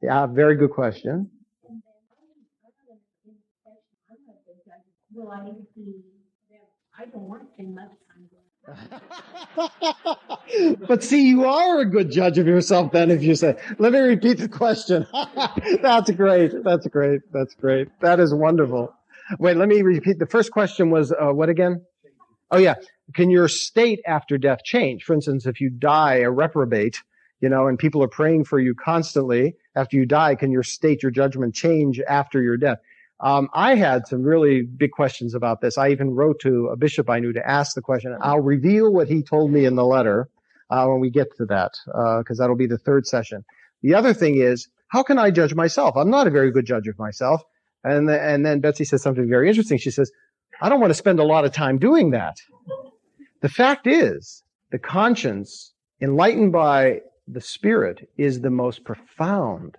Yeah, very good question. Well, I need to be, I don't want to spend much time doing But see, you are a good judge of yourself then if you say, let me repeat the question. That's great. That's great. That's great. That is wonderful. Wait, let me repeat. The first question was, what again? Oh yeah. Can your state after death change? For instance, if you die a reprobate, and people are praying for you constantly after you die, can your state, your judgment change after your death? I had some really big questions about this. I even wrote to a bishop I knew to ask the question. I'll reveal what he told me in the letter when we get to that, because that'll be the third session. The other thing is, how can I judge myself? I'm not a very good judge of myself. And then Betsy says something very interesting. She says, I don't want to spend a lot of time doing that. The fact is, the conscience, enlightened by the Spirit, is the most profound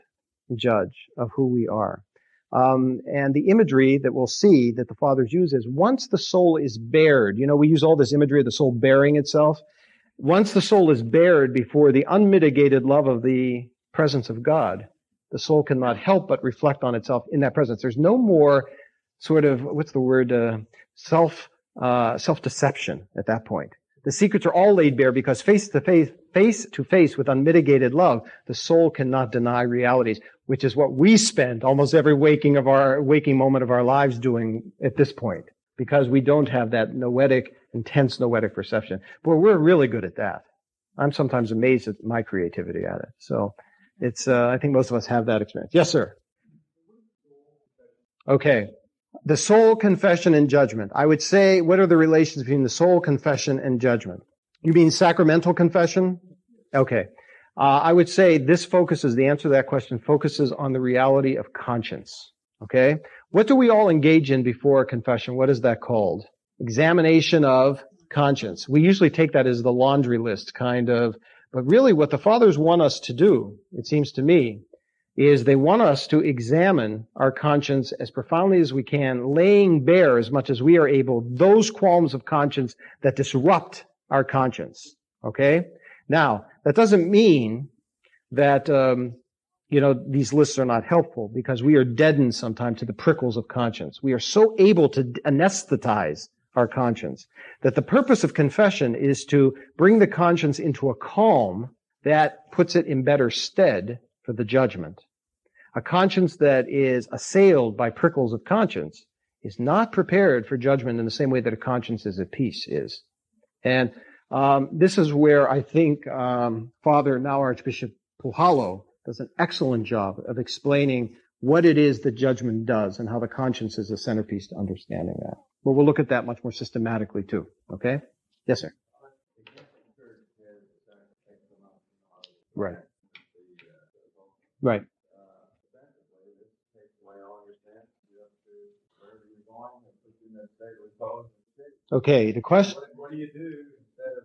judge of who we are. And the imagery that we'll see that the fathers use is once the soul is bared, we use all this imagery of the soul bearing itself. Once the soul is bared before the unmitigated love of the presence of God, the soul cannot help but reflect on itself in that presence. There's no more sort of, self-deception at that point. The secrets are all laid bare because face to face with unmitigated love, the soul cannot deny realities, which is what we spend almost every waking moment of our lives doing at this point, because we don't have that intense noetic perception. But we're really good at that. I'm sometimes amazed at my creativity at it. So it's, I think most of us have that experience. Yes, sir. Okay. The soul, confession, and judgment. I would say, what are the relations between the soul, confession, and judgment? You mean sacramental confession? Okay. I would say the answer to that question focuses on the reality of conscience. Okay? What do we all engage in before confession? What is that called? Examination of conscience. We usually take that as the laundry list kind of, but really what the fathers want us to do, it seems to me, is they want us to examine our conscience as profoundly as we can, laying bare as much as we are able those qualms of conscience that disrupt our conscience. Okay? Now, that doesn't mean that, these lists are not helpful, because we are deadened sometimes to the prickles of conscience. We are so able to anesthetize our conscience that the purpose of confession is to bring the conscience into a calm that puts it in better stead for the judgment. A conscience that is assailed by prickles of conscience is not prepared for judgment in the same way that a conscience is at peace is. And this is where I think Father, now Archbishop Puhalo, does an excellent job of explaining what it is that judgment does and how the conscience is a centerpiece to understanding that. But we'll look at that much more systematically too. Okay? Yes, sir. Right. Right. Okay, the question. What do you do instead of,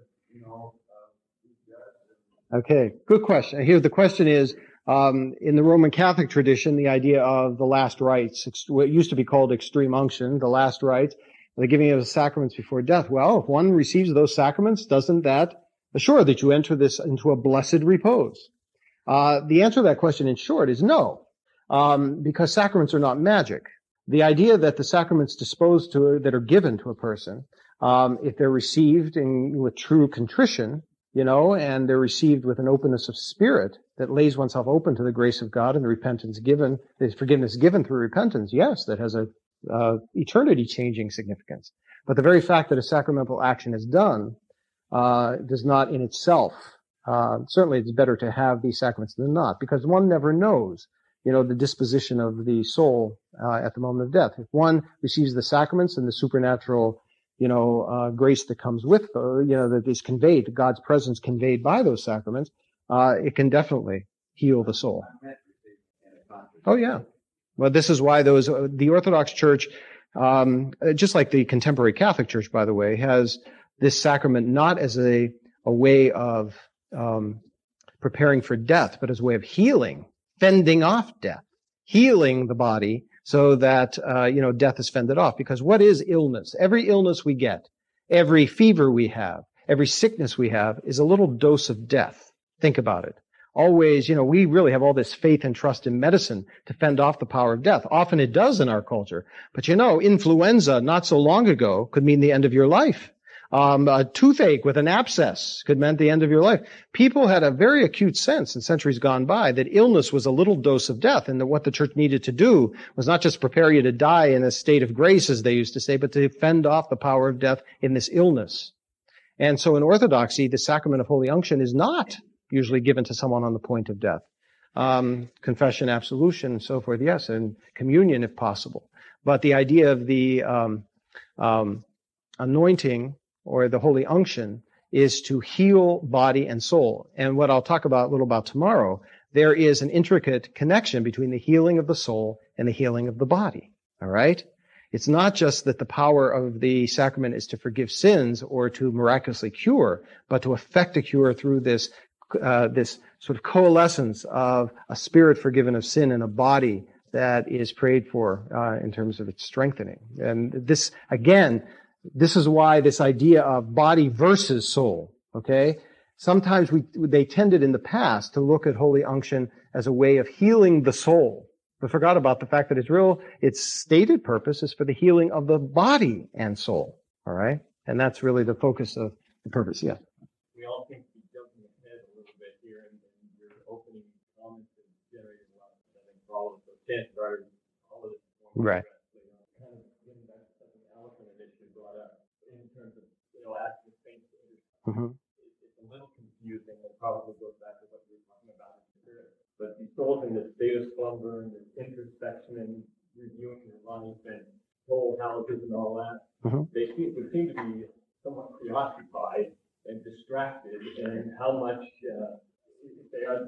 Okay, good question. Here, the question is, in the Roman Catholic tradition, the idea of the last rites, what used to be called extreme unction, the last rites, the giving of the sacraments before death. Well, if one receives those sacraments, doesn't that assure that you enter this into a blessed repose? The answer to that question, in short, is no, because sacraments are not magic. The idea that the sacraments that are given to a person, if they're received with true contrition, and they're received with an openness of spirit that lays oneself open to the grace of God and the forgiveness given through repentance, yes, that has a eternity-changing significance. But the very fact that a sacramental action is done does not in itself, certainly it's better to have these sacraments than not, because one never knows, the disposition of the soul at the moment of death. If one receives the sacraments and the supernatural grace that comes with, that is conveyed, God's presence conveyed by those sacraments, it can definitely heal the soul. Oh, yeah. Well, this is why the Orthodox Church, just like the contemporary Catholic Church, by the way, has this sacrament not as a way of preparing for death, but as a way of healing, fending off death, healing the body, so that, death is fended off. Because what is illness? Every illness we get, every fever we have, every sickness we have is a little dose of death. Think about it. always, we really have all this faith and trust in medicine to fend off the power of death. Often it does in our culture. But influenza not so long ago could mean the end of your life. A toothache with an abscess could mean the end of your life. People had a very acute sense in centuries gone by that illness was a little dose of death, and that what the church needed to do was not just prepare you to die in a state of grace, as they used to say, but to fend off the power of death in this illness. And so in Orthodoxy, the sacrament of Holy Unction is not usually given to someone on the point of death. Confession, absolution, and so forth, yes, and communion if possible. But the idea of the anointing or the Holy Unction is to heal body and soul. And what I'll talk about a little about tomorrow, there is an intricate connection between the healing of the soul and the healing of the body. All right? It's not just that the power of the sacrament is to forgive sins or to miraculously cure, but to effect a cure through this sort of coalescence of a spirit forgiven of sin and a body that is prayed for in terms of its strengthening. And this, again, this is why this idea of body versus soul, okay? Sometimes they tended in the past to look at Holy Unction as a way of healing the soul, but forgot about the fact that its stated purpose is for the healing of the body and soul, all right? And that's really the focus of the purpose, yeah. We all seem to be jumping ahead a little bit here, and your opening comments have generated a lot of, I think, for all of the chances are all of this. Right. Kind of getting back to something Allison initially brought up in terms of, asking things. Mm-hmm. It's a little confusing. It probably goes back to what we were talking about in spirit. But these souls in this state of slumber and this introspection and reviewing their life and soul houses and all that, they seem to be somewhat preoccupied and distracted, and how much they are,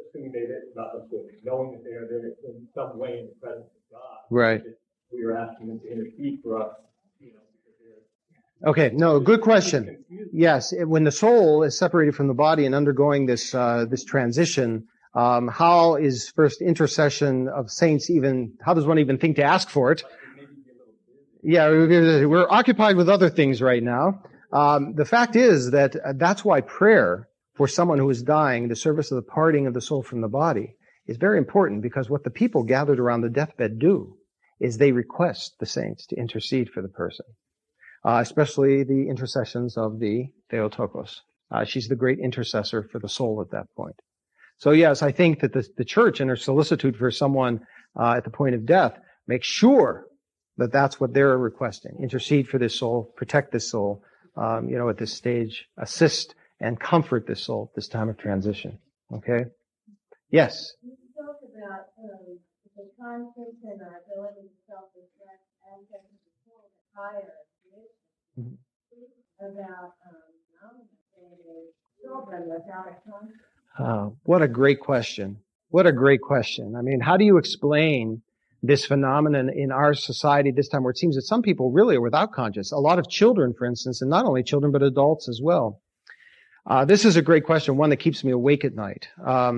assuming they're not assuming, knowing that they are there in some way in the presence of God. Right. We are asking them to intercede for us, Okay, no, good question. Yes, when the soul is separated from the body and undergoing this transition, how is first intercession of saints how does one even think to ask for it? Yeah, we're occupied with other things right now. The fact is that that's why prayer for someone who is dying, the service of the parting of the soul from the body, is very important, because what the people gathered around the deathbed do is they request the saints to intercede for the person. Especially the intercessions of the Theotokos. She's the great intercessor for the soul at that point. So yes, I think that the church, in her solicitude for someone at the point of death, makes sure that that's what they're requesting. Intercede for this soul, protect this soul, at this stage, assist and comfort this soul at this time of transition. Okay? Yes? You talk about the conscience and our ability to self-reflect aspects of the soul that higher. About children without a conscience. What a great question. What a great question. I mean, how do you explain this phenomenon in our society this time where it seems that some people really are without conscience? A lot of children, for instance, and not only children, but adults as well. This is a great question, one that keeps me awake at night,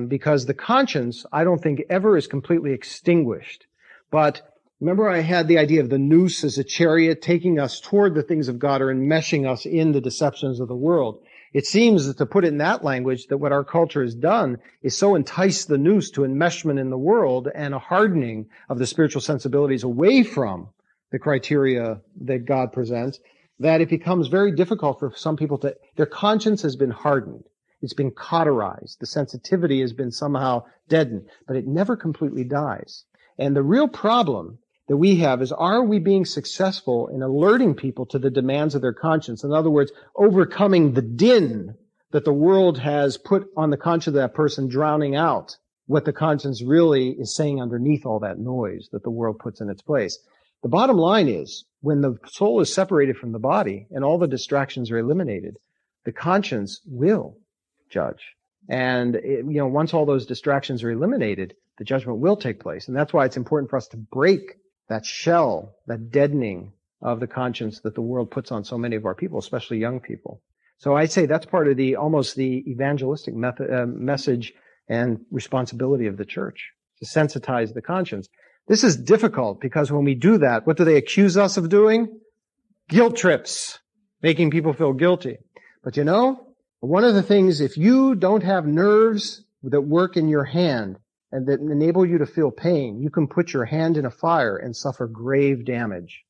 because the conscience, I don't think, ever is completely extinguished. But remember, I had the idea of the noose as a chariot taking us toward the things of God or enmeshing us in the deceptions of the world. It seems that, to put it in that language, that what our culture has done is so entice the noose to enmeshment in the world and a hardening of the spiritual sensibilities away from the criteria that God presents, that it becomes very difficult for some people their conscience has been hardened. It's been cauterized. The sensitivity has been somehow deadened, but it never completely dies. And the real problem that we have is, are we being successful in alerting people to the demands of their conscience? In other words, overcoming the din that the world has put on the conscience of that person, drowning out what the conscience really is saying underneath all that noise that the world puts in its place. The bottom line is, when the soul is separated from the body and all the distractions are eliminated, the conscience will judge. And once all those distractions are eliminated, the judgment will take place. And that's why it's important for us to break that shell, that deadening of the conscience that the world puts on so many of our people, especially young people. So I'd say that's part of the evangelistic message and responsibility of the church, to sensitize the conscience. This is difficult because when we do that, what do they accuse us of doing? Guilt trips, making people feel guilty. But One of the things, if you don't have nerves that work in your hand and that enable you to feel pain, you can put your hand in a fire and suffer grave damage.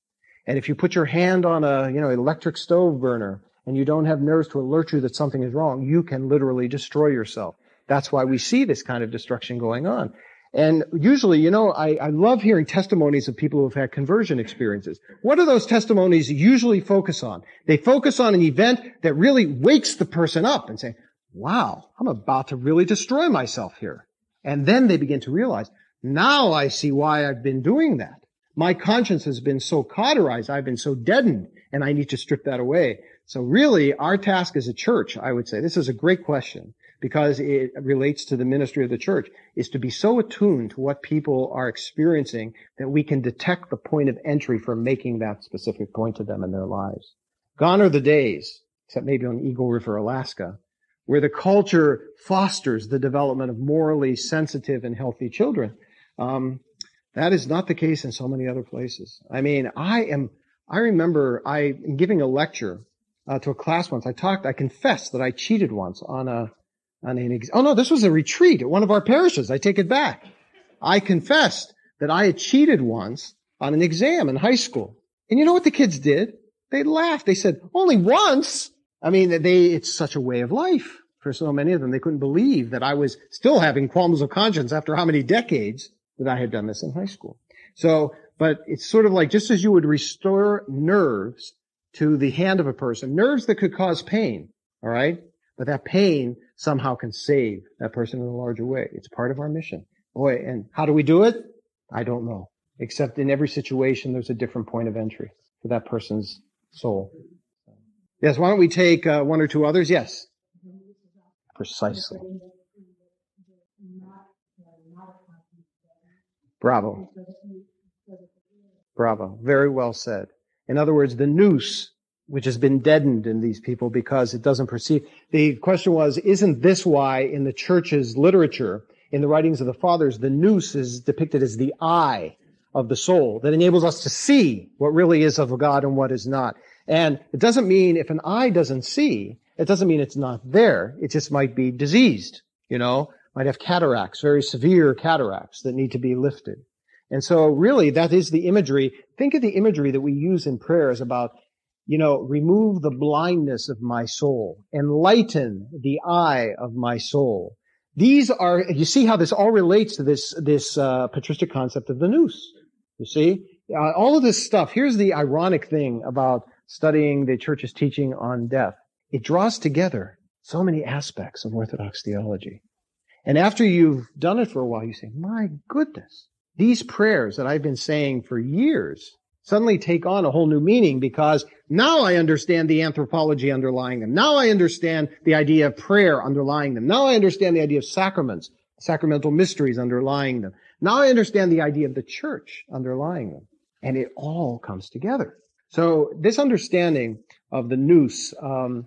And if you put your hand on electric stove burner and you don't have nerves to alert you that something is wrong, you can literally destroy yourself. That's why we see this kind of destruction going on. And usually, I love hearing testimonies of people who have had conversion experiences. What do those testimonies usually focus on? They focus on an event that really wakes the person up and say, wow, I'm about to really destroy myself here. And then they begin to realize, now I see why I've been doing that. My conscience has been so cauterized, I've been so deadened, and I need to strip that away. So really, our task as a church, I would say, this is a great question, because it relates to the ministry of the church, is to be so attuned to what people are experiencing that we can detect the point of entry for making that specific point to them in their lives. Gone are the days, except maybe on Eagle River, Alaska, where the culture fosters the development of morally sensitive and healthy children. That is not the case in so many other places. I mean, I remember in giving a lecture to a class once, I confessed that I cheated once this was a retreat at one of our parishes. I take it back. I confessed that I had cheated once on an exam in high school. And you know what the kids did? They laughed. They said, only once? I mean, it's such a way of life for so many of them. They couldn't believe that I was still having qualms of conscience after how many decades that I had done this in high school. So, but it's sort of like just as you would restore nerves to the hand of a person, nerves that could cause pain, all right? But that pain somehow can save that person in a larger way. It's part of our mission. Boy, and how do we do it? I don't know. Except in every situation, there's a different point of entry for that person's soul. Yes, why don't we take one or two others? Yes. Precisely. Bravo. Bravo. Very well said. In other words, the noose, which has been deadened in these people because it doesn't perceive. The question was, isn't this why in the church's literature, in the writings of the fathers, the noose is depicted as the eye of the soul that enables us to see what really is of God and what is not. And it doesn't mean if an eye doesn't see, it doesn't mean it's not there. It just might be diseased, might have cataracts, very severe cataracts that need to be lifted. And so really that is the imagery. Think of the imagery that we use in prayers about, remove the blindness of my soul, enlighten the eye of my soul. These are, you see how this all relates to this patristic concept of the noose. You see, all of this stuff. Here's the ironic thing about studying the church's teaching on death. It draws together so many aspects of Orthodox theology. And after you've done it for a while, you say, my goodness, these prayers that I've been saying for years suddenly take on a whole new meaning because now I understand the anthropology underlying them. Now I understand the idea of prayer underlying them. Now I understand the idea of sacraments, sacramental mysteries underlying them. Now I understand the idea of the church underlying them. And it all comes together. So this understanding of the noose,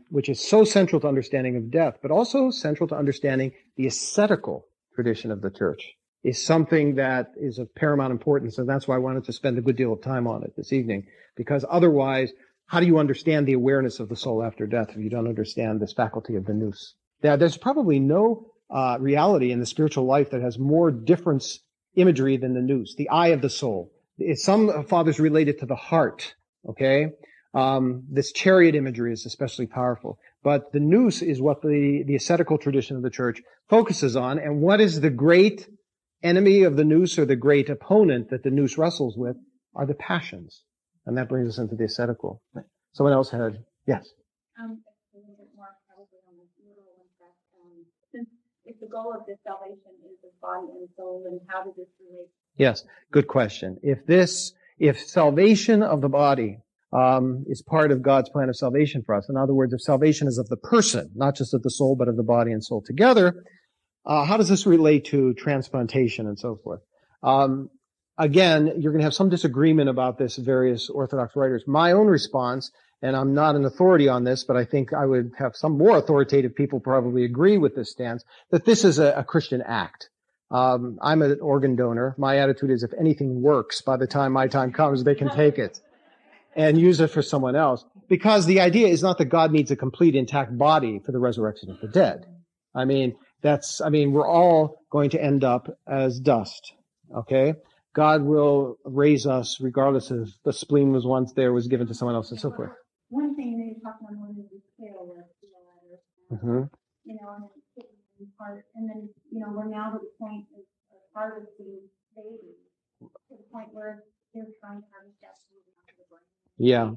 which is so central to understanding of death, but also central to understanding the ascetical tradition of the church, is something that is of paramount importance. And that's why I wanted to spend a good deal of time on it this evening. Because otherwise, how do you understand the awareness of the soul after death if you don't understand this faculty of the noose? Now, there's probably no reality in the spiritual life that has more difference imagery than the noose, the eye of the soul. Some fathers relate it to the heart, okay? This chariot imagery is especially powerful. But the noose is what the ascetical tradition of the church focuses on. And what is the great enemy of the noose, or the great opponent that the noose wrestles with, are the passions. And that brings us into the ascetical. Someone else had, yes? A little bit more probably on the literal aspect. Since if the goal of this salvation is the body and soul, then how does this relate? Yes, good question. If salvation of the body is part of God's plan of salvation for us, in other words, if salvation is of the person, not just of the soul, but of the body and soul together, how does this relate to transplantation and so forth? Again, you're going to have some disagreement about this in various Orthodox writers. My own response, and I'm not an authority on this, but I think I would have some more authoritative people probably agree with this stance, that this is a Christian act. I'm an organ donor. My attitude is if anything works, by the time my time comes, they can take it and use it for someone else. because the idea is not that God needs a complete intact body for the resurrection of the dead. We're all going to end up as dust. Okay? God will raise us regardless if the spleen was once there, was given to someone else, and so forth. One thing that you talked about one is the scale of the letters, Mm-hmm. and then kidney part, and then, we're now to the point of harvesting babies, to the point where they're trying to harvest that moving onto the brain. Yeah.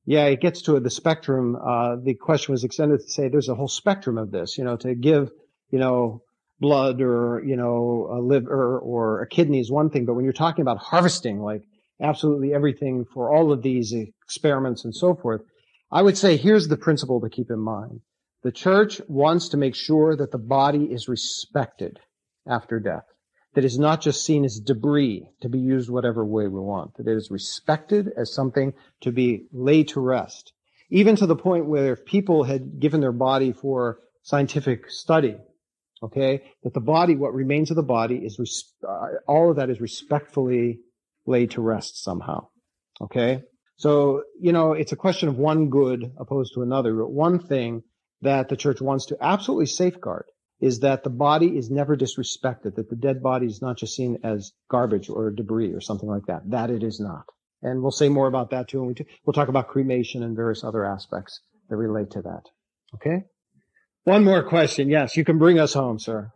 Yeah, it gets to the spectrum. The question was extended to say there's a whole spectrum of this, to give, blood or, a liver or a kidney is one thing. But when you're talking about harvesting, like absolutely everything for all of these experiments and so forth, I would say here's the principle to keep in mind. The church wants to make sure that the body is respected after death. That is not just seen as debris to be used whatever way we want. That it is respected as something to be laid to rest. Even to the point where if people had given their body for scientific study, okay, that the body, what remains of the body, is all of that is respectfully laid to rest somehow. Okay? So, it's a question of one good opposed to another. But one thing that the church wants to absolutely safeguard is that the body is never disrespected, that the dead body is not just seen as garbage or debris or something like that. That it is not. And we'll say more about that too. And we'll talk about cremation and various other aspects that relate to that. Okay? One more question. Yes, you can bring us home, sir.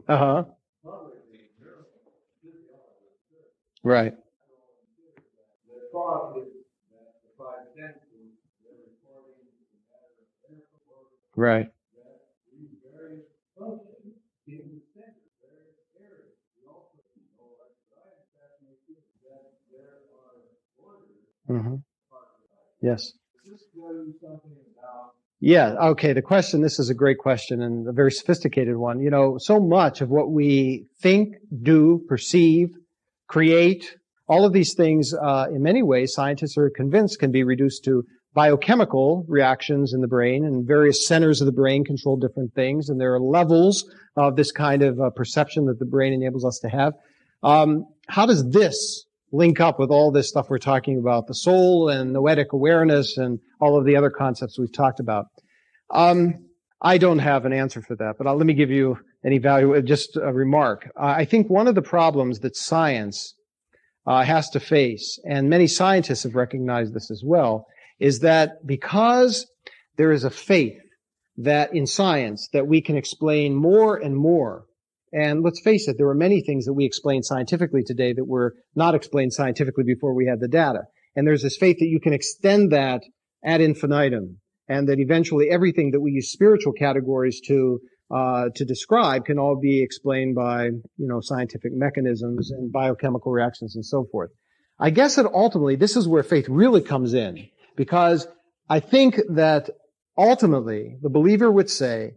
Uh-huh. Right. Right. Mm-hmm. Yes. Yeah, okay, this is a great question and a very sophisticated one. So much of what we think, do, perceive, create, all of these things, in many ways, scientists are convinced can be reduced to biochemical reactions in the brain, and various centers of the brain control different things, and there are levels of this kind of perception that the brain enables us to have. How does this link up with all this stuff we're talking about, the soul and noetic awareness and all of the other concepts we've talked about? I don't have an answer for that, but let me give you just a remark. I think one of the problems that science has to face, and many scientists have recognized this as well, is that because there is a faith that in science that we can explain more and more. And let's face it, there are many things that we explain scientifically today that were not explained scientifically before we had the data. And there's this faith that you can extend that ad infinitum, and that eventually everything that we use spiritual categories to describe can all be explained by, scientific mechanisms and biochemical reactions and so forth. I guess that ultimately this is where faith really comes in, because I think that ultimately the believer would say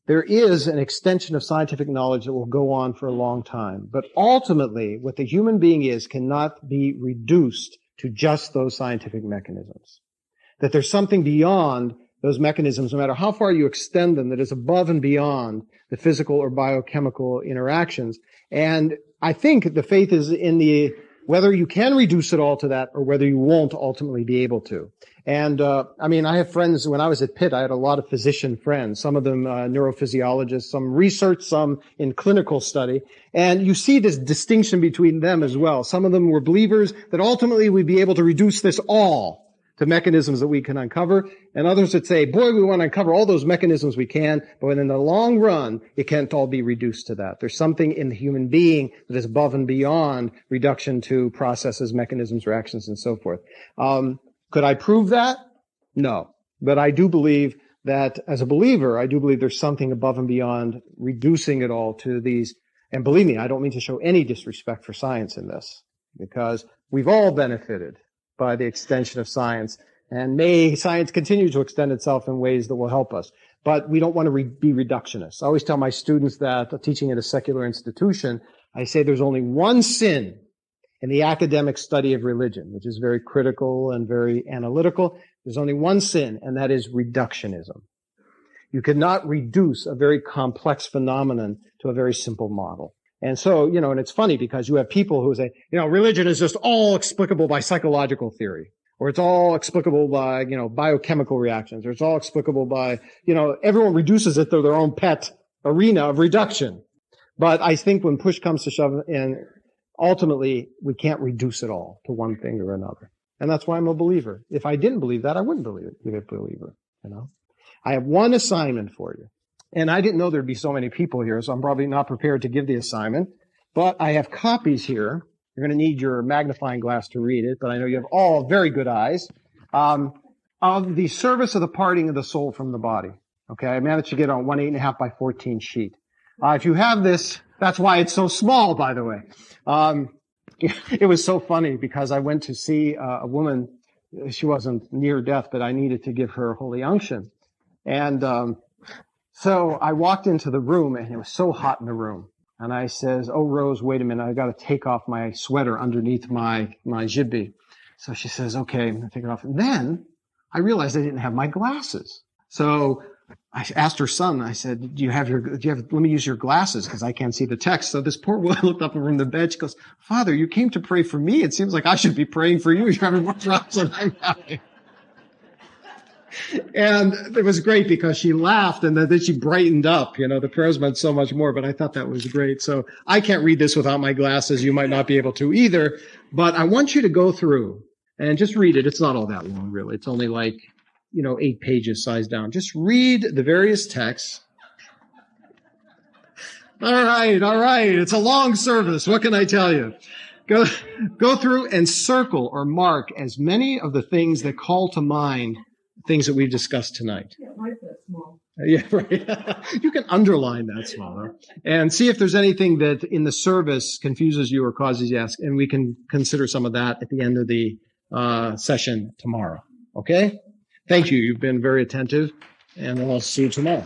there is an extension of scientific knowledge that will go on for a long time. But ultimately, what the human being is cannot be reduced to just those scientific mechanisms. That there's something beyond those mechanisms, no matter how far you extend them, that is above and beyond the physical or biochemical interactions. And I think the faith is in whether you can reduce it all to that or whether you won't ultimately be able to. And, I have friends, when I was at Pitt, I had a lot of physician friends, some of them neurophysiologists, some research, some in clinical study. And you see this distinction between them as well. Some of them were believers that ultimately we'd be able to reduce this all to mechanisms that we can uncover. And others would say, boy, we want to uncover all those mechanisms we can, but in the long run, it can't all be reduced to that. There's something in the human being that is above and beyond reduction to processes, mechanisms, reactions, and so forth. Could I prove that? No. But I do believe that as a believer, I do believe there's something above and beyond reducing it all to these. And believe me, I don't mean to show any disrespect for science in this, because we've all benefited by the extension of science, and may science continue to extend itself in ways that will help us. But we don't want to be reductionists. I always tell my students that, teaching at a secular institution, I say there's only one sin in the academic study of religion, which is very critical and very analytical. There's only one sin, and that is reductionism. You cannot reduce a very complex phenomenon to a very simple model. And so, and it's funny because you have people who say, religion is just all explicable by psychological theory, or it's all explicable by, biochemical reactions, or it's all explicable by, everyone reduces it to their own pet arena of reduction. But I think when push comes to shove, and ultimately we can't reduce it all to one thing or another. And that's why I'm a believer. If I didn't believe that, I wouldn't be a believer, I have one assignment for you. And I didn't know there'd be so many people here, so I'm probably not prepared to give the assignment. But I have copies here. You're going to need your magnifying glass to read it, but I know you have all very good eyes. Of the service of the parting of the soul from the body. Okay, I managed to get on 1 8.5 by 14 sheet. If you have this, that's why it's so small, by the way. It was so funny because I went to see a woman. She wasn't near death, but I needed to give her holy unction. And so I walked into the room, and it was so hot in the room. And I says, "Oh, Rose, wait a minute. I got to take off my sweater underneath my jibbi." So she says, "Okay, I'm going to take it off." And then I realized I didn't have my glasses. So I asked her son, I said, let me use your glasses because I can't see the text. So this poor woman looked up from the bed. She goes, "Father, you came to pray for me. It seems like I should be praying for you. You're having more problems than I'm having." And it was great because she laughed and then she brightened up. The prayers meant so much more, but I thought that was great. So I can't read this without my glasses. You might not be able to either, but I want you to go through and just read it. It's not all that long, really. It's only 8 pages sized down. Just read the various texts. All right. It's a long service. What can I tell you? Go through and circle or mark as many of the things that call to mind things that we've discussed tonight. Yeah, write that small. Yeah, right. You can underline that smaller and see if there's anything that in the service confuses you or causes you to ask, and we can consider some of that at the end of the session tomorrow. Okay? Thank you. You've been very attentive, and I'll see you tomorrow.